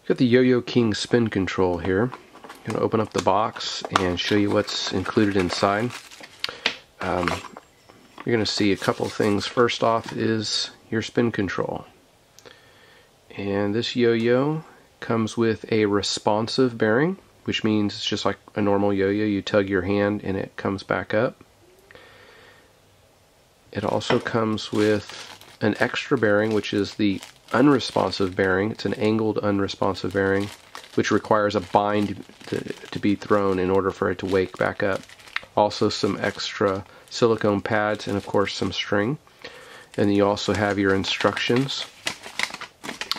Got the Yo-Yo King spin control here. I'm going to open up the box and show you what's included inside. You're going to see a couple things. First off is your spin control. And this yo-yo comes with a responsive bearing, which means it's just like a normal yo-yo. You tug your hand and it comes back up. It also comes with an extra bearing, which is the unresponsive bearing. It's an angled unresponsive bearing, which requires a bind to be thrown in order for it to wake back up. Also some extra silicone pads and of course some string. And you also have your instructions.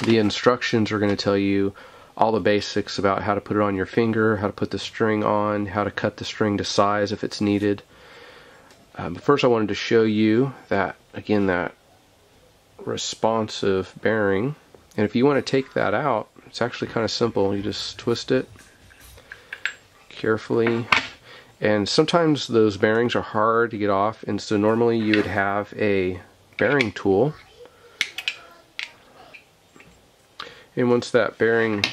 The instructions are going to tell you all the basics about how to put it on your finger, how to put the string on, how to cut the string to size if it's needed. But first I wanted to show you that, again, that responsive bearing. And if you want to take that out, it's actually kind of simple. You just twist it carefully. And sometimes those bearings are hard to get off, and so normally you would have a bearing tool. And once that bearing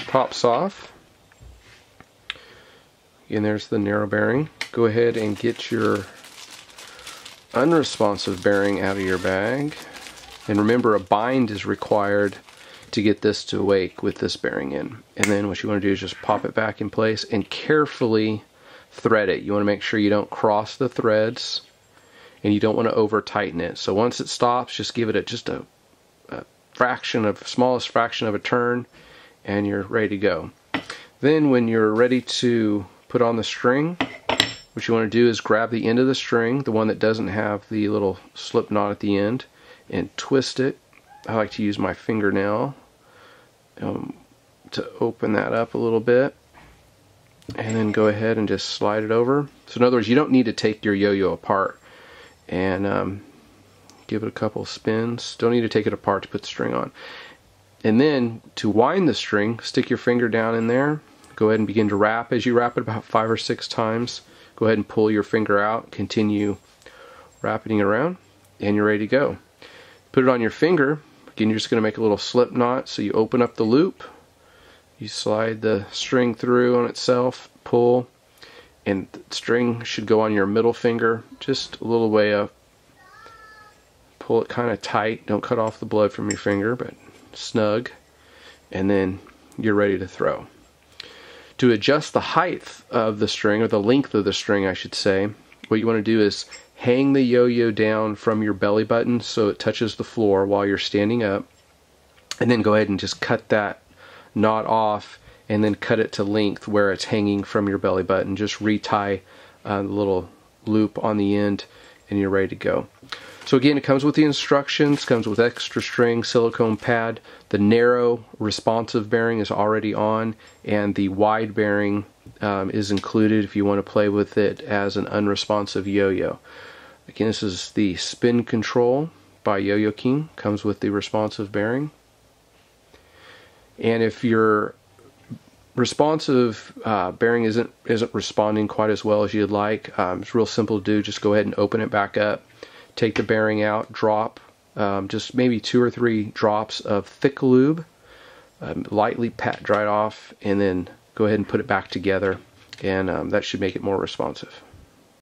pops off, and there's the narrow bearing, go ahead and get your unresponsive bearing out of your bag. And remember, a bind is required to get this to wake with this bearing in. And then what you want to do is just pop it back in place and carefully thread it. You want to make sure you don't cross the threads, and you don't want to over tighten it. So once it stops, just give it just a smallest fraction of a turn, and you're ready to go. Then when you're ready to put on the string, what you want to do is grab the end of the string, the one that doesn't have the little slip knot at the end, and twist it. I like to use my fingernail to open that up a little bit, and then go ahead and just slide it over. So in other words, you don't need to take your yo-yo apart and give it a couple spins. Don't need to take it apart to put the string on. And then to wind the string, stick your finger down in there, go ahead and begin to wrap. As you wrap it about 5 or 6 times, go ahead and pull your finger out, continue wrapping it around, and you're ready to go. Put it on your finger. Again, you're just going to make a little slip knot. So you open up the loop, you slide the string through on itself, pull, and the string should go on your middle finger, just a little way up. Pull it kind of tight. Don't cut off the blood from your finger, but snug. And then you're ready to throw. To adjust the height of the string, or the length of the string, I should say, what you want to do is hang the yo-yo down from your belly button so it touches the floor while you're standing up, and then go ahead and just cut that knot off, and then cut it to length where it's hanging from your belly button. Just retie the little loop on the end, and you're ready to go. So again, it comes with the instructions, comes with extra string, silicone pad. The narrow responsive bearing is already on, and the wide bearing is included if you want to play with it as an unresponsive yo-yo. Again, this is the spin control by Yo-Yo King. Comes with the responsive bearing. And if your responsive bearing isn't responding quite as well as you'd like, it's real simple to do. Just go ahead and open it back up. Take the bearing out, drop just maybe 2 or 3 drops of thick lube, lightly pat dry it off, and then go ahead and put it back together, and that should make it more responsive.